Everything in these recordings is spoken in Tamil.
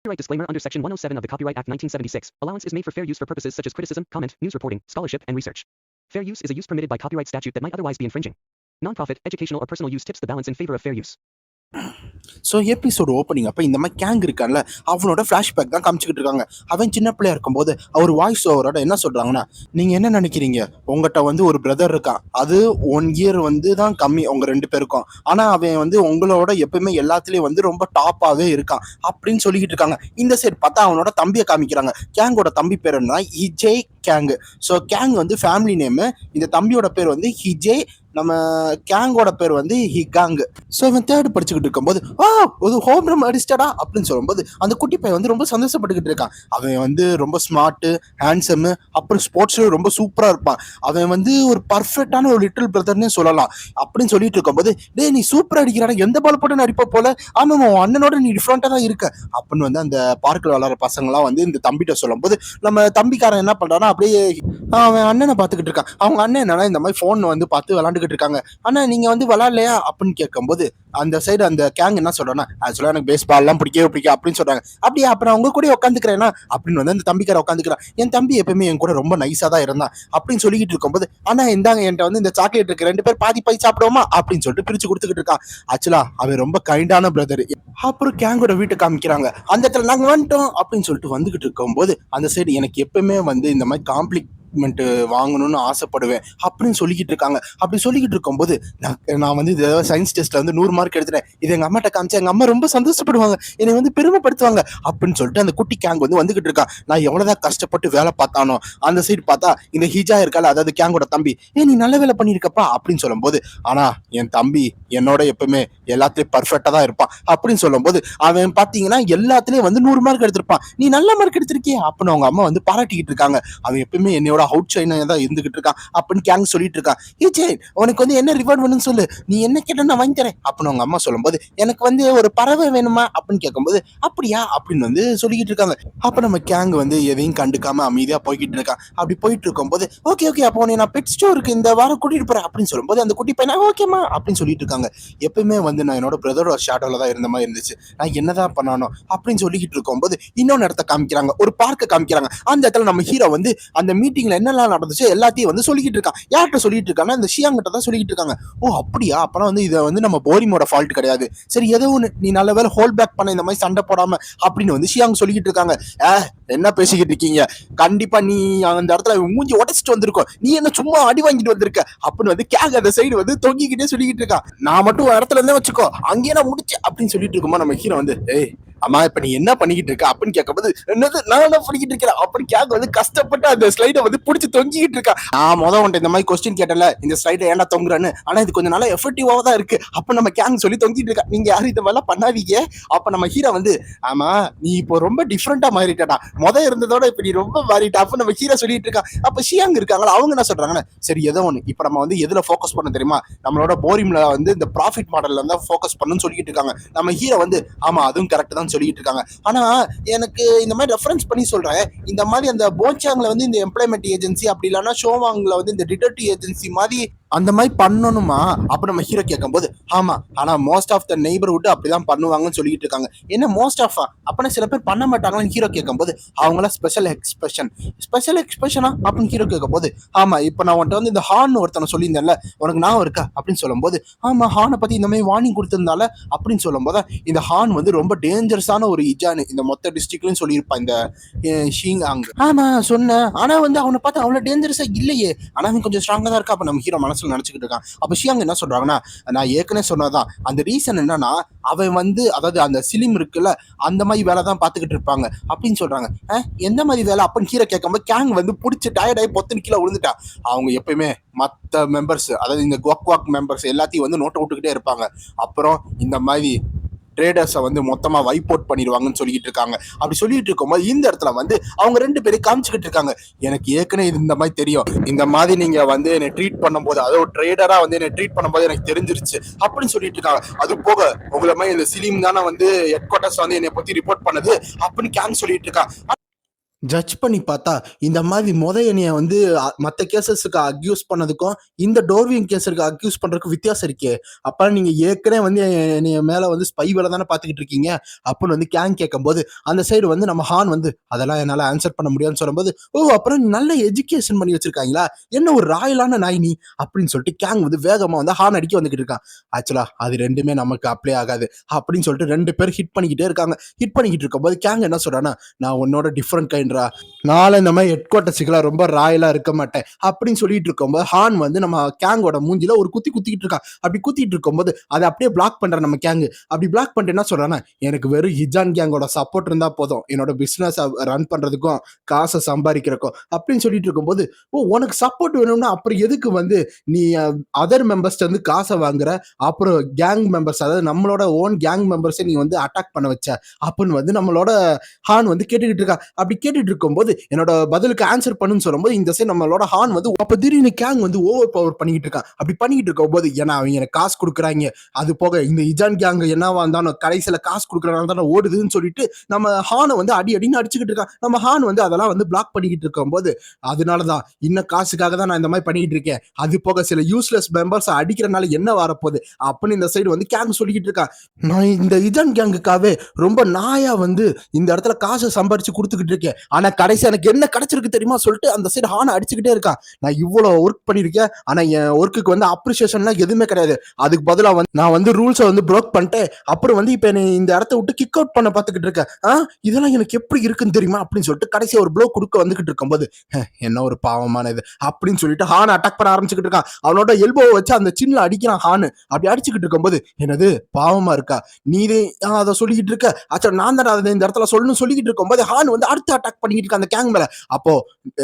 Copyright disclaimer under Section 107 of the Copyright Act 1976. Allowance is made for fair use for purposes such as criticism, comment, news reporting, scholarship, and research. Fair use is a use permitted by copyright statute that might otherwise be infringing. Non-profit, educational, or personal use tips the balance in favor of fair use. So episode opening அப்போ இந்த மாதிரி கேங் இருக்கான்ல அவனோட ஃப்ளாஷ்பேக் தான் காமிச்சிக்கிட்டு இருக்காங்க. அவன் சின்ன பிள்ளையா இருக்கும்போது அவர் வாய்ஸ் ஓவரோட என்ன சொல்கிறாங்கன்னா, நீங்கள் என்ன நினைக்கிறீங்க, உங்கள்கிட்ட வந்து ஒரு பிரதர் இருக்கான், அது 1 இயர் வந்து தான் கம்மி உங்கள் 2 பேருக்கும், ஆனால் அவன் வந்து உங்களோட எப்பவுமே எல்லாத்துலேயும் வந்து ரொம்ப டாப்பாகவே இருக்கான் அப்படின்னு சொல்லிக்கிட்டு இருக்காங்க. இந்த சைடு பார்த்தா அவனோட தம்பியை காமிக்கிறாங்க. கேங்கோட தம்பி பேர் என்ன, ஹிஜே கேங். ஸோ கேங் வந்து ஃபேமிலி நேமு, இந்த தம்பியோட பேர் வந்து ஹிஜே, நம்ம கேங்கோட பேர் வந்து ஹிகாங். ஸோ இவன் தேர்டு படிச்சுக்கிட்டு இருக்கும்போது ஒரு ஹோம் ரன் அடிச்சிட்டடா அப்படின்னு சொல்லும்போது அந்த குட்டி பையன் வந்து ரொம்ப சந்தோஷப்பட்டுக்கிட்டு இருக்கான். அவன் வந்து ரொம்ப ஸ்மார்ட்டு, ஹேண்ட்ஸமு, அப்புறம் ஸ்போர்ட்ஸ்ல ரொம்ப சூப்பராக இருப்பான். அவன் வந்து ஒரு பர்ஃபெக்டான ஒரு லிட்டில் பிரதர்னே சொல்லலாம் அப்படின்னு சொல்லிட்டு இருக்கும்போது, டே நீ சூப்பராக அடிக்கிறாடா, எந்த பால் போட்டு அடிப்ப போல, ஆமாம் உன் அண்ணனோட நீ டிஃப்ரெண்ட்டாக தான் இருக்க அப்படின்னு வந்து அந்த பார்க்கில் விளாட்ற பசங்களாம் வந்து இந்த தம்பிகிட்ட சொல்லும்போது, நம்ம தம்பிக்காரன் என்ன பண்ணுறான்னா அப்படியே அவன் அண்ணனை பார்த்துக்கிட்டு இருக்கான். அவங்க அண்ணன் என்னன்னா இந்த மாதிரி ஃபோன் வந்து பார்த்து விளாண்டுக்கிட்டு இருக்காங்க. அண்ணா நீங்க வந்து விளாட்லையா அப்படின்னு கேட்கும்போது அந்த சைடு அந்த கேங் என்ன சொல்றேன்னா, ஆக்சுவலாக எனக்கு பேஸ் பால்லாம் பிடிக்கவே பிடிக்கும் அப்படின்னு சொல்றாங்க. அப்படியே அப்புறம் அவங்க கூட உட்காந்துக்கிறேன்னா அப்படின்னு வந்து அந்த தம்பிக்கார உட்காந்துக்கிறான். என் தம்பி எப்பவுமே என் கூட ரொம்ப நைஸா தான் இருந்தான் அப்படின்னு சொல்லிக்கிட்டு இருக்கும்போது, ஆனா இந்தாங்க என்கிட்ட வந்து இந்த சாக்லேட் இருக்கு, 2 பேர் பாதி பாதி சாப்பிடுவோமா அப்படின்னு சொல்லிட்டு பிரிச்சு கொடுத்துக்கிட்டு இருக்கான். ஆக்சுவலா அவன் ரொம்ப கைண்டான பிரதர். அப்புறம் கேங்கோட வீட்டை காமிக்கிறாங்க. அந்த இடத்துல நாங்க வந்துட்டோம் அப்படின்னு சொல்லிட்டு வந்துகிட்டு இருக்கும்போது அந்த சைடு எனக்கு எப்பவுமே வந்து இந்த மாதிரி காம்ப்ளிக் வாங்கணும்னு ஆசைப்படுவேன் அப்படின்னு சொல்லிக்கிட்டு இருக்காங்க. அப்படி சொல்லிக்கிட்டு இருக்கும்போது நான் வந்து இது சயின்ஸ் டெஸ்ட்ல வந்து 100 மார்க் எடுத்துட்டேன், இது எங்க அம்மாட்ட காமிச்சா எங்க அம்மா ரொம்ப சந்தோஷப்படுவாங்க, என்னை வந்து பெருமைப்படுத்துவாங்க அப்படின்னு சொல்லிட்டு அந்த குட்டி கேங் வந்து வந்துகிட்டு இருக்கான். நான் எவ்வளவுதான் கஷ்டப்பட்டு வேலை பார்த்தானோ அந்த சைடு பார்த்தா இந்த ஹிஜா இருக்கால, அதாவது கேங்கோட தம்பி, நீ நல்ல வேலை பண்ணிருக்கப்பா அப்படின்னு சொல்லும்போது, ஆனா என் தம்பி என்னோட எப்பவுமே எல்லாத்துலயும் பர்ஃபெக்டா தான் இருப்பான் அப்படின்னு சொல்லும்போது, அவன் பாத்தீங்கன்னா எல்லாத்துலயும் வந்து 100 மார்க் எடுத்திருப்பான், நீ நல்ல மார்க் எடுத்திருக்கிய அப்படின்னு அவங்க அம்மா வந்து பாராட்டிக்கிட்டு இருக்காங்க. அவன் எப்பவுமே என்னோட அவுட் சைனா தான் இருந்துகிட்டு இருக்கான் அப்படின்னு கேங் சொல்லிட்டு இருக்கான். உனக்கு வந்து என்ன ரிவார்ட் வேணும்னு சொல்லு, நீ என்ன கேட்ட நான் வாங்கி தரேன் அப்படின்னு அவங்க அம்மா சொல்லும்போது, எனக்கு வந்து ஒரு பறவை வேணுமா அப்படின்னு கேட்கும்போது, அப்படியா அப்படின்னு வந்து சொல்லிக்கிட்டு இருக்காங்க. அப்ப நம்ம கேங் வந்து எதையும் கண்டுக்காம அமைதியா போய்கிட்டு இருக்கான். அப்படி போயிட்டு இருக்கும்போது, ஓகே அப்போ நான் பெட் ஸ்டோருக்கு இந்த வாரம் கூட்டிட்டு போறேன் அப்படின்னு சொல்லும்போது அந்த குட்டி பையனா ஓகேமா அப்படின்னு சொல்லிட்டு இருக்காங்க. எப்பவுமே வந்து நான் என்னோட பிரதரோட ஷேடோல தான் இருந்த மாதிரி இருந்துச்சு, நான் என்னதான் பண்ணணும் அப்படின்னு சொல்லிக்கிட்டு இருக்கும்போது இன்னொன்னு இடத்த காமிக்கிறாங்க, ஒரு பார்க்க காமிக்கிறாங்க. அந்த இடத்துல நம்ம ஹீரோ வந்து அந்த மீட்டிங் என்னெல்லாம் நடந்துச்சு எல்லாத்தையும் வந்து சொல்லிக்கிட்டு இருக்கான். யார்கிட்ட சொல்லிட்டு இருக்காங்க, இந்த ஷியாங்கிட்ட தான் சொல்லிட்டு இருக்காங்க. ஓ அப்படியா, அப்பனா வந்து இதை வந்து நம்ம போரிமோட ஃபால்ட் கிடையாது, சரி ஏதோ ஒன்று நீ நல்ல வேலை ஹோல்ட் பேக் பண்ண, இந்த மாதிரி சண்டை போடாம அப்படின்னு வந்து ஷியாங் சொல்லிக்கிட்டு இருக்காங்க. என்ன பேசிக்கிட்டு இருக்கீங்க, கண்டிப்பா நீ அந்த இடத்துல மூஞ்சி உடைச்சிட்டு வந்திருக்கோம், நீ என்ன சும்மா அடி வாங்கிட்டு வந்திருக்க அப்படின்னு வந்து கேங் அந்த சைடு வந்து தொங்கிக்கிட்டே சொல்லிக்கிட்டு இருக்கான். நான் மட்டும் இடத்துல இருந்தே வச்சுக்கோ, அங்கேயே நான் முடிச்சு அப்படின்னு சொல்லிட்டு இருக்குமா நம்ம ஹீரோ வந்து, அம்மா இப்ப நீ என்ன பண்ணிக்கிட்டு இருக்க அப்படின்னு கேட்கும்போது, என்னது நான் என்ன பண்ணிக்கிட்டு இருக்கிறேன் அப்படின்னு கேட்க வந்து கஷ்டப்பட்டு அந்த ஸ்லைடை வந்து பிடிச்சி தொங்கிக்கிட்டு இருக்கா. நான் உன்ட்ட இந்த மாதிரி கொஸ்டின் கேட்டல, இந்த ஸ்லைடை ஏன்னா தொங்குறேன்னு, ஆனா இது கொஞ்சம் நல்லா எஃபெக்டிவாக தான் இருக்கு அப்ப நம்ம கேங் சொல்லி தொங்கிட்டு இருக்கா. நீங்க யாரும் இந்த மாதிரிலாம் பண்ணாதீங்க. அப்ப நம்ம ஹீரோ வந்து, ஆமா நீ இப்போ ரொம்ப டிஃப்ரெண்டா மாறிட்டா, இருந்ததோட இப்ப நீ ரொம்ப மாறிட்டா அப்ப நம்ம ஹீரோ சொல்லிட்டு இருக்கா. அப்ப ஷியாங் இருக்காங்களா, அவங்க என்ன சொல்றாங்கன்னா, சரி ஏதோ ஒண்ணு இப்ப நம்ம வந்து எதுல ஃபோக்கஸ் பண்ண தெரியுமா, நம்மளோட போரிம்ல வந்து இந்த ப்ராஃபிட் மாடல்ல இருந்தா ஃபோக்கஸ் பண்ணணும்னு சொல்லிட்டு இருக்காங்க. நம்ம ஹீரோ வந்து, ஆமா அதுவும் கரெக்ட் தான் சொல்லிட்டு இருக்காங்க, ஆனா எனக்கு இந்த மாதிரி ரெஃபரன்ஸ் பண்ணி சொல்றேன், இந்த மாதிரி அந்த போச்சாங்ல வந்து இந்த எம்ப்ளாய்மெண்ட் ஏஜென்சி, அப்படி இல்லைன்னா ஷோவாங்ல வந்து இந்த டிடெக்டிவ் ஏஜென்சி மாதிரி அந்த மாதிரி பண்ணணுமா அப்ப நம்ம ஹீரோ கேட்கும்போது, ஆமா ஆனா மோஸ்ட் ஆஃப் த நெய்பர்ஹுட் அப்படிதான் பண்ணுவாங்கன்னு சொல்லிட்டு இருக்காங்க. என்ன மோஸ்ட் ஆஃப் அப்பனா சில பேர் பண்ண மாட்டாங்கன்னு ஹீரோ கேட்கும்போது, அவங்கள ஸ்பெஷல் எக்ஸ்பிரஷனா அப்படின்னு ஹீரோ கேட்கும்போது, ஆமா இப்ப நான் உன்ட்ட வந்து இந்த ஹார்ன் ஒருத்தனை சொல்லியிருந்தேன்ல, உனக்கு நான் இருக்கா அப்படின்னு சொல்லும்போது, ஆமா ஹார்னை பத்தி இந்த மாதிரி வார்னிங் கொடுத்திருந்தால அப்படின்னு சொல்லும் போது, இந்த ஹார்ன் வந்து ரொம்ப டேஞ்சரஸான ஒரு இஜானு இந்த மொத்த டிஸ்ட்ரிக்ட்லயும் சொல்லியிருப்பான் இந்த ஷீங் அங். ஆமா சொன்னேன், ஆனா வந்து அவனை பார்த்து அவ்வளவு டேஞ்சரஸா இல்லையே, ஆனா அவன் கொஞ்சம் ஸ்ட்ராங்கா தான் இருக்கா. அப்ப நம்ம ஹீரோ மனசுல நினைச்சுக்கிட்டு இருக்கான். அப்ப ஷியாங் என்ன சொல்றாங்கன்னா, நான் ஏற்கனவே சொன்னதான், அந்த ரீசன் என்னன்னா அவன் வந்து அதாவது அந்த சிலிம் இருக்குல்ல அந்த மாதிரி வேலை தான் பார்த்துக்கிட்டு இருப்பாங்க அப்படின்னு சொல்றாங்க. எந்த மாதிரி வேலை அப்படின்னு ஹீரோ கேட்கும்போது கேங் வந்து பிடிச்சி டயர்டாகி பொத்துன்னு கீழே விழுந்துட்டா. அவங்க எப்பயுமே மற்ற மெம்பர்ஸ், அதாவது இந்த குவாக் மெம்பர்ஸ் எல்லாத்தையும் வந்து நோட்டை விட்டுக்கிட்டே இருப்பாங்க. அப்புறம் இந்த மாதிரி ட்ரேடர்ஸை வந்து மொத்தமாக வைப் அவுட் பண்ணிடுவாங்கன்னு சொல்லிட்டு இருக்காங்க. அப்படி சொல்லிட்டு இருக்கும்போது இந்த இடத்துல வந்து அவங்க 2 பேரும் காமிச்சுக்கிட்டு இருக்காங்க, எனக்கு ஏற்கனவே இந்த மாதிரி தெரியும், இந்த மாதிரி நீங்க வந்து என்னை ட்ரீட் பண்ணும்போது, அதாவது ட்ரேடரா வந்து என்னை ட்ரீட் பண்ணும்போது எனக்கு தெரிஞ்சிருச்சு அப்படின்னு சொல்லிட்டு இருக்காங்க. அது போக உங்களை மாதிரி இந்த சிலிம் தானே வந்து ஹெட் குவார்டர்ஸ் வந்து என்னை பத்தி ரிப்போர்ட் பண்ணது அப்படின்னு கேங் சொல்லிட்டு இருக்காங்க. ஜட்ஜ் பண்ணி பார்த்தா, இந்த மாதிரி என்னைய வந்து மத்த கேஸஸ்க்கு அக்யூஸ் பண்ணதுக்கும், இந்த டோர்விங் கேஸுக்கு அக்யூஸ் பண்றதுக்கும் வித்தியாசம் இருக்கே. அப்ப நீங்க ஏற்கனவே வந்து என்னைய மேல வந்து ஸ்பை வேல தானே பார்த்துக்கிட்டு இருக்கீங்க. அப்புட்ன்னு வந்து கேங் கேட்கும்போது, அந்த சைடு வந்து நம்ம ஹான் வந்து, அதெல்லாம் என்னால ஆன்சர் பண்ண முடியாதுன்னு சொல்லும்போது, "ஓ! அப்புறம் நல்ல எஜுகேஷன் பண்ணி வச்சிருக்காங்களா? என்ன ஒரு ராயலான நாய் நீ?" அப்படின்னு சொல்லிட்டு கேங் வந்து வேகமா வந்து ஹார்ன் அடிக்க வந்துகிட்டு இருக்கான். ஆக்சுவலா அது 2மே நமக்கு அப்ளை ஆகாது. அப்படின்னு சொல்லிட்டு 2 பேரும் ஹிட் பண்ணிக்கிட்டே இருக்காங்க. ஹிட் பண்ணிக்கிட்டு இருக்கும்போது கேங் என்ன சொல்றான்னா, "நான் உன்னோட டிஃபரண்ட் கைண்ட்ரா. நாளை இந்த மாதிரி ஹெட் குவார்ட்டர்ஸுக்குலாம் ரொம்ப ராயலா இருக்க மாட்டேன்." அப்படின்னு சொல்லிட்டு இருக்கும்போது ஹான் வந்து நம்ம கேங்கோட மூஞ்சில ஒரு குத்தி குத்திக்கிட்டு இருக்கான். அப்படி குத்திட்டு இருக்கும்போது அதை அப்படியே பிளாக் பண்ற நம்ம கேங். அப்படி பிளாக் பண்ணிட்டு என்ன சொல்றான்னா, எனக்கு வெறும் ஹிஜான் கேங்கோட சப்போர்ட் இருந்தா போதும், என்னோட பிசினஸ் ரன் பண்றதுக்கும் காசை சம்பாதிக்கிறதுக்கும் அப்படின்னு சொல்லிட்டு இருக்கும்போது, ஓ உனக்கு சப்போர்ட் வேணும்னா அப்புறம் எதுக்கு வந்து நீ அதர் மெம்பர்ஸ்ட வந்து காசை வாங்குற, அப்புறம் கேங் மெம்பர்ஸ், அதாவது நம்மளோட ஓன் கேங் மெம்பர்ஸை நீ வந்து அட்டாக் பண்ண வச்ச அப்படின்னு வந்து நம்மளோட ஹான் வந்து கேட்டுக்கிட்டு இருக்கா. அப்படி கேட்டுட்டு இருக்கும்போது என்னோட பதிலுக்கு ஆன்சர் பண்ணுன்னு சொல்லும்போது இந்த சைடு நம்மளோட ஹான் வந்து அப்ப திடீர்னு கேங் வந்து ஓவர் பவர் பண்ணிக்கிட்டு இருக்கான். அப்படி பண்ணிக்கிட்டு இருக்கும்போது, ஏன்னா அவங்க எனக்கு காசு கொடுக்குறாங்க, அது போக இந்த இஜான் கேங் என்னவா இருந்தாலும் கடைசியில காசு கொடுக்குறனால தானே ஓடுதுன்னு சொல்லிட்டு நம்ம ஹானை வந்து அடி அடின்னு அடிச்சுக்கிட்டு இருக்கான். நம்ம ஹான் வந்து அதெல்லாம் வந்து பிளாக் பண்ணிக்கிட்டு இருக்கும்போது, அதனாலதான் இன்னும் காசுக்காக தான் நான் இந்த மாதிரி பண்ணிக்கிட்டு இருக்கேன், அது போக சில யூஸ்லெஸ் மெம்பர்ஸ் அடிக்கிறனால என்ன வரப்போகுது அப்படின்னு இந்த சைடு வந்து கேங் சொல்லிக்கிட்டு இருக்கான். நான் இந்த இஜான் கேங்குக்காகவே ரொம்ப நாயா வந்து இந்த இடத்துல காசை சம்பாரிச்சு கொடுத்துக்கிட்டு இருக்கேன், ஆனா கடைசி எனக்கு என்ன கிடைச்சிருக்கு தெரியுமா சொல்லிட்டு அந்த சைடு ஹானை அடிச்சுக்கிட்டே இருக்கான். நான் இவ்வளவு ஒர்க் பண்ணிருக்கேன், ஆனா என் ஒர்க்குக்கு வந்து அப்ரிசியேஷன்லாம் எதுவுமே கிடையாது. அதுக்கு பதிலா வந்து நான் வந்து ரூல்ஸை வந்து ப்ரோக் பண்ணிட்டேன், அப்புறம் வந்து இப்ப இந்த இடத்த விட்டு கிக் அவுட் பண்ண பார்த்துக்கிட்டு இருக்கேன். இதெல்லாம் எனக்கு எப்படி இருக்குன்னு தெரியுமா அப்படின்னு சொல்லிட்டு கடைசி ஒரு ப்ளோ கொடுக்க வந்துகிட்டு இருக்கும்போது, என்ன ஒரு பாவமான இது அப்படின்னு சொல்லிட்டு ஹான் அட்டாக் பண்ண ஆரம்பிச்சுக்கிட்டு இருக்கான். அவனோட எல்போவை வச்சு அந்த சின்ன அடிக்கிறான் ஹான். அப்படி அடிச்சுக்கிட்டு இருக்கும்போது, என்னது பாவமா இருக்கா, நீதே அதை சொல்லிக்கிட்டு இருக்க, அச்சா நான் தான் அதை இந்த இடத்துல சொல்லணும்னு சொல்லிக்கிட்டு இருக்கும்போது ஹான் வந்து அடுத்து அட்டாக் பண்ணிக்கிட்டு இருக்க அந்த கேங் மேல. அப்போ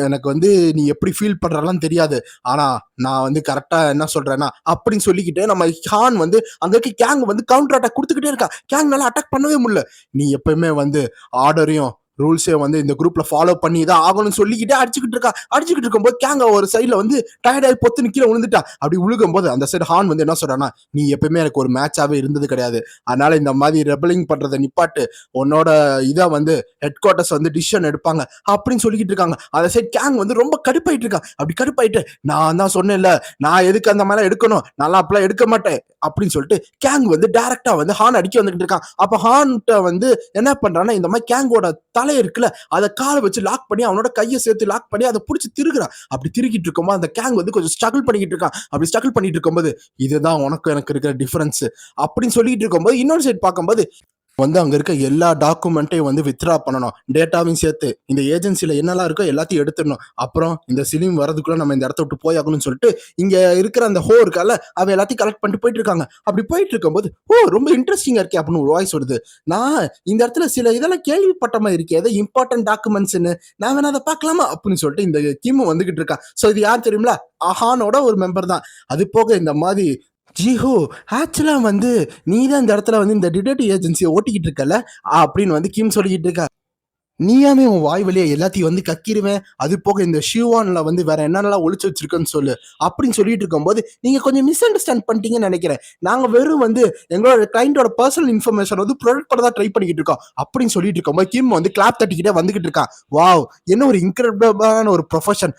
எனக்கு வந்து நீ எப்படி ஃபீல் பண்றலாம் தெரியாது, ஆனா நான் வந்து கரெக்டா என்ன சொல்றேன்னா அப்படின்னு சொல்லிக்கிட்டு நம்ம ஹான் வந்து அங்க இருக்க கேங் வந்து கவுண்டர் அட்டாக் கொடுத்துக்கிட்டே இருக்கா. கேங்னால அட்டாக் பண்ணவே முடியல. நீ எப்பயுமே வந்து ஆர்டரையும் ரூல்ஸே வந்து இந்த குரூப்ல ஃபாலோ பண்ணி தான் ஆகணும்னு சொல்லிக்கிட்டே அடிச்சுக்கிட்டு இருக்கா. அடிச்சுக்கிட்டு இருக்கும்போது கேங்க ஒரு சைட்ல வந்து டயர்டாகி பொத்துன்னு கீழே விழுந்துட்டா. அப்படி விழுகும் போது அந்த சைடு ஹான் வந்து என்ன சொல்றான்னா, நீ எப்பயுமே எனக்கு ஒரு மேட்சாவே இருந்தது கிடையாது, அதனால இந்த மாதிரி ரெபலிங் பண்றதை நிப்பாட்டு, உன்னோட இதை வந்து ஹெட் குவார்ட்டர்ஸ் வந்து டிசிஷன் எடுப்பாங்க அப்படின்னு சொல்லிக்கிட்டு இருக்காங்க. அந்த சைடு கேங் வந்து ரொம்ப கடுப்பாயிட்டு இருக்கான். அப்படி கடுப்பாயிட்டு, நான் தான் சொன்னேன்ல, நான் எதுக்கு அந்த மாதிரி எடுக்கணும், நல்லா அப்பெல்லாம் எடுக்க மாட்டேன் அப்படின்னு சொல்லிட்டு கேங் வந்து டைரக்டா வந்து ஹான் அடிக்க வந்துகிட்டு இருக்கான். அப்ப ஹான்ட்ட வந்து என்ன பண்றான்னா, இந்த மாதிரி கேங்கோட தலை இருக்குல்ல, அதை காலை வச்சு லாக் பண்ணி அவனோட கையை சேர்த்து லாக் பண்ணி அதை பிடிச்சி திருகுறான். அப்படி திருக்கிட்டு இருக்கும்போது அந்த கேங் வந்து கொஞ்சம் ஸ்ட்ரகிள் பண்ணிக்கிட்டு இருக்கான். அப்படி ஸ்ட்ரகிள் பண்ணிட்டு இருக்கும்போது, இதுதான் உனக்கு எனக்கு இருக்கிற டிஃபரன்ஸ் அப்படின்னு சொல்லிட்டு இருக்கும்போது இன்னொரு சைடு பார்க்கும்போது வந்து அங்க இருக்க எல்லா டாக்குமெண்ட்டையும் வந்து வித்ரா பண்ணணும், டேட்டாவையும் சேர்த்து இந்த ஏஜென்சில என்னெல்லாம் இருக்கோ எல்லாத்தையும் எடுத்துடணும். அப்புறம் இந்த சிலிம் வரதுக்குள்ள நம்ம இந்த இடத்த விட்டு போயாகணும்னு சொல்லிட்டு இங்க இருக்கிற அந்த ஹோ இருக்கால, அவ எல்லாத்தையும் கலெக்ட் பண்ணிட்டு போயிட்டு இருக்காங்க. அப்படி போயிட்டு இருக்கும்போது, ஓ ரொம்ப இன்ட்ரெஸ்டிங்கா இருக்கே அப்படின்னு ஒரு வாய்ஸ் வருது. நான் இந்த இடத்துல சில இதெல்லாம் கேள்விப்பட்ட மாதிரி இருக்கே, ஏதோ இம்பார்ட்டன்ட் டாக்குமெண்ட்ஸ்ன்னு, நான் வேணா அதை பார்க்கலாமா அப்படின்னு சொல்லிட்டு இந்த கிம் வந்துகிட்டு இருக்கா. ஸோ இது யார் தெரியுங்களா, அஹானோட ஒரு மெம்பர் தான். அது போக இந்த மாதிரி ஜிஹோ, ஆக்சுவலா வந்து நீ தான் இந்த இடத்துல வந்து இந்த டிடெக்டிவ் ஏஜென்சியை ஓட்டிக்கிட்டு இருக்கல அப்படின்னு வந்து கிம் சொல்லிக்கிட்டு இருக்கா. நீயாமே உன் வாய் வழியா எல்லாத்தையும் வந்து கக்கிருவேன், அது போக இந்த ஷிவான்ல வந்து வேற என்னென்னலாம் ஒளிச்சு வச்சிருக்கேன்னு சொல்லு அப்படின்னு சொல்லிட்டு இருக்கும்போது, நீங்க கொஞ்சம் மிஸ் அண்டர்ஸ்டாண்ட் பண்ணிட்டீங்கன்னு நினைக்கிறேன். நாங்க வெறும் வந்து எங்களோட கிளைண்டோட பர்சனல் இன்ஃபர்மேஷன் வந்து ப்ரொடக்ட் பண்ண தான் ட்ரை பண்ணிக்கிட்டு இருக்கோம் அப்படின்னு சொல்லிட்டு இருக்கும்போது கிம் வந்து கிளாப் தட்டிக்கிட்டே வந்துகிட்டு இருக்கான். வாவ், என்ன ஒரு இன்கிரெடிபிளான ஒரு ப்ரொஃபஷன்.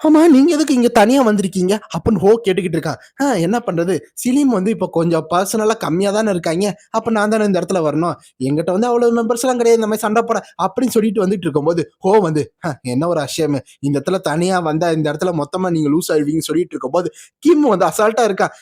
ஆமா, நீங்க எதுக்கு இங்க தனியா வந்திருக்கீங்க அப்படின்னு ஹோ கேட்டுக்கிட்டு இருக்கான். என்ன பண்றது, சிலீம் வந்து இப்போ கொஞ்சம் பர்சனலா கம்மியா தானே இருக்காங்க, அப்ப நான் தானே இந்த இடத்துல வரணும், எங்கிட்ட வந்து அவ்வளவு மெம்பர்ஸ் எல்லாம் கிடையாது இந்த மாதிரி சண்டை போட அப்படின்னு சொல்லிட்டு வந்துட்டு இருக்கும்போது ஹோ வந்து, என்ன ஒரு அஷயம், இந்த இடத்துல தனியா வந்தா இந்த இடத்துல மொத்தமா நீங்க லூஸ் ஆயிடுவீங்கன்னு சொல்லிட்டு இருக்கும்போது கிம் வந்து அசால்ட்டா இருக்கான்.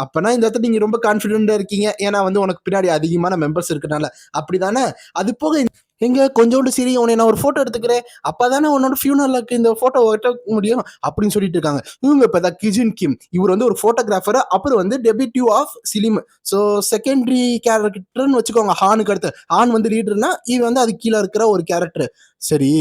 அப்பனா இந்த இடத்துல நீங்க ரொம்ப கான்பிடென்டா இருக்கீங்க, ஏன்னா வந்து உனக்கு பின்னாடி அதிகமான மெம்பர்ஸ் இருக்கனால அப்படிதானே. அது போக எங்க கொஞ்சோண்டு சரி உன்னை நான் ஒரு போட்டோ எடுத்துக்கிறேன், அப்பதானே உன்னோட ஃபியூனலுக்கு இந்த போட்டோ ஒட்ட முடியும் அப்படின்னு சொல்லிட்டு இருக்காங்க. இவங்க இப்ப கிஜின் கிம், இவர் வந்து ஒரு போட்டோகிராஃபர், அப்புறம் வந்து டெபியூட்டி ஆஃப் சிலிம், ஸோ செகண்டரி கேரக்டர்னு வச்சுக்கோங்க. ஹானுக்கு அடுத்து ஹான் வந்து லீடர்னா இது வந்து அது கீழே இருக்கிற ஒரு கேரக்டர். சரி,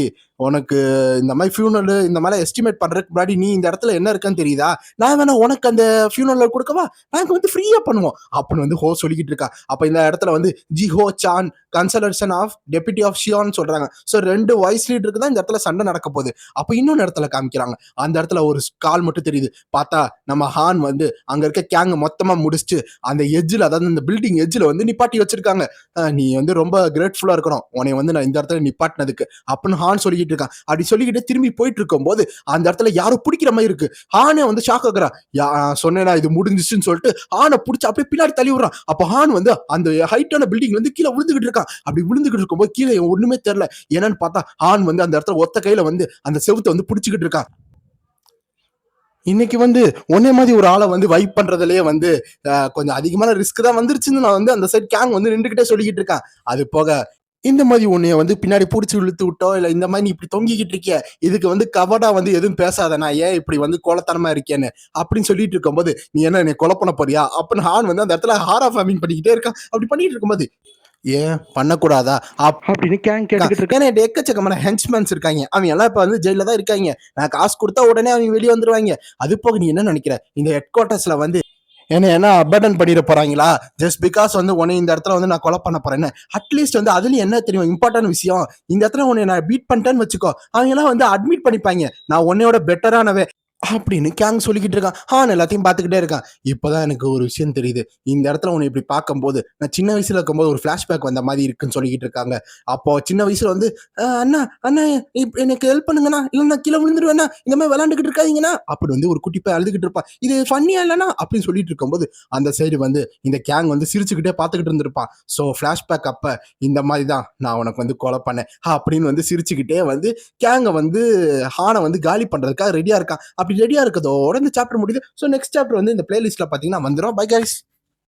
உனக்கு இந்த மாதிரி ஃபியூனல் இந்த மாதிரி எஸ்டிமேட் பண்றதுக்கு முன்னாடி நீ இந்த இடத்துல என்ன இருக்குன்னு தெரியுதா, நான் வேணா உனக்கு அந்த ஃபியூனல் கொடுக்கவா, நாங்க வந்து ஃப்ரீயா பண்ணுவோம் அப்படின்னு வந்து ஹோ சொல்லிக்கிட்டு இருக்கா. அப்ப இந்த இடத்துல வந்து ஜிஹோ சான் கன்சலர்ஷன் ஆஃப் டெபியூட்டி ஆஃப் ஷியான்னு சொல்றாங்க. ஸோ 2 வாய்ஸ் லீடருக்கு தான் இந்த இடத்துல சண்டை நடக்க போகுது. அப்ப இன்னொன்று இடத்துல காமிக்கிறாங்க. அந்த இடத்துல ஒரு கால் மட்டும் தெரியுது. பார்த்தா நம்ம ஹான் வந்து அங்க இருக்க கேங்க மொத்தமா முடிச்சுட்டு அந்த எஜ்ஜில், அதாவது இந்த பில்டிங் எஜ்ஜில் வந்து நிப்பாட்டி வச்சிருக்காங்க. நீ வந்து ரொம்ப கிரேட்ஃபுல்லா இருக்கணும், உன்னை வந்து நான் இந்த இடத்துல நிப்பாட்டினதுக்கு அப்படின்னு ஹான் சொல்லிக்கிட்டு இருக்கான். அப்படி சொல்லிக்கிட்டு திரும்பி போயிட்டு இருக்கும் போது அந்த இடத்துல யாரோ பிடிக்கிற மாதிரி இருக்கு. ஹானே வந்து ஷாக் ஆகுறா. சொன்னேனா இது முடிஞ்சிச்சுன்னு சொல்லிட்டு ஹானை பிடிச்சி அப்படியே பின்னாடி தள்ளி விடுறான். அப்ப ஹான் வந்து அந்த ஹைட்டான பில்டிங் வந்து கீழே விழுந்துகிட்டு இருக்கான். அப்படி விழுந்துகிட்டு இருக்கும்போது கீழே ஒண்ணுமே தெரியல. என்னன்னு பார்த்தா ஹான் வந்து அந்த இடத்துல ஒத்த கையில வந்து அந்த செவுத்தை வந்து பிடிச்சிக்கிட்டு இருக்கான். இன்னைக்கு வந்து ஒன்னே மாதிரி ஒரு ஆளை வந்து வைப் பண்றதுலயே வந்து கொஞ்சம் அதிகமான ரிஸ்க் தான் வந்துருச்சுன்னு நான் வந்து அந்த சைட் கேங் வந்து நின்றுகிட்டே சொல்லிக்கிட்டு இருக்கான். அது போக இந்த மாதிரி உன்னைய வந்து பின்னாடி பிடிச்சி இழுத்து விட்டோ இல்ல இந்த மாதிரி நீ இப்படி தொங்கிக்கிட்டு இருக்கிய, இதுக்கு வந்து கவடா வந்து எதுவும் பேசாத, நான் ஏன் இப்படி வந்து கோலத்தனமா இருக்கேன்னு அப்படின்னு சொல்லிட்டு இருக்கும்போது நீ என்ன என்னை கொலை பண்ண போறியா அப்படின்னு ஹான் வந்து அந்த இடத்துல ஹாரா ஃபார்மிங் பண்ணிக்கிட்டே இருக்கான். அப்படி பண்ணிட்டு இருக்கும்போது ஏன் பண்ணக்கூடாதா அப்படின்னு கேங் கேட்டுக்கிட்டு இருக்கேன். ஏன்னா எக்கச்சக்கமான ஹென்ச்மேன்ஸ் இருக்காங்க, அவங்க எல்லாம் இப்ப வந்து ஜெயில தான் இருக்காங்க. நான் காசு கொடுத்தா உடனே அவங்க வெளியே வந்துருவாங்க. அது போக நீ என்ன நினைக்கிற, இந்த ஹெட் குவார்டர்ஸ்ல வந்து என்ன அபர்டன் பண்ணிட போறாங்களா ஜஸ்ட் பிகாஸ் வந்து உன்னை இந்த இடத்துல வந்து நான் கொலை பண்ண போறேன்னு? அட்லீஸ்ட் வந்து அதுலயும் என்ன தெரியும் இம்பார்ட்டன்ட் விஷயம், இந்த இடத்துல உன்னை நான் பீட் பண்ணிட்டேன்னு வச்சுக்கோ, அவங்க எல்லாம் வந்து அட்மிட் பண்ணிப்பாங்க நான் உன்னையோட பெட்டரானவே அப்படின்னு கேங் சொல்லிக்கிட்டு இருக்கான். ஹான் எல்லாத்தையும் பார்த்துக்கிட்டே இருக்கான். இப்போதான் எனக்கு ஒரு விஷயம் தெரியுது, இந்த இடத்துல உன்னை இப்படி பார்க்கும்போது நான் சின்ன வயசுல இருக்கும்போது ஒரு ஃபிளாஷ்பேக் வந்த மாதிரி இருக்குன்னு சொல்லிக்கிட்டு இருக்காங்க. அப்போ சின்ன வயசுல வந்து அண்ணா அண்ணா எனக்கு ஹெல்ப் பண்ணுங்கண்ணா, இல்லைன்னா கீழே விழுந்துருவேண்ணா, இந்த மாதிரி விளாண்டுக்கிட்டு இருக்காதீங்கண்ணா அப்படி வந்து ஒரு குட்டி போய் அழுதுகிட்டு இருப்பான். இது ஃபன்னியா இல்லைன்னா அப்படின்னு சொல்லிட்டு இருக்கும்போது அந்த சைடு வந்து இந்த கேங் வந்து சிரிச்சுக்கிட்டே பார்த்துக்கிட்டு இருந்திருப்பான். ஸோ ஃபிளாஷ்பேக் அப்ப இந்த மாதிரி தான் நான் உனக்கு வந்து கொலை பண்ணேன் அப்படின்னு வந்து சிரிச்சுக்கிட்டே வந்து கேங்கை வந்து ஹானை வந்து காலி பண்றதுக்காக ரெடியா இருக்கான். அப்படி ரெடியா இருக்கதோட இந்த சாப்டர் முடியுது. ஸோ நெக்ஸ்ட் சாப்டர் வந்து இந்த பிளேலிஸ்ட்ல பாத்தீங்கன்னா வந்துடும். Bye guys.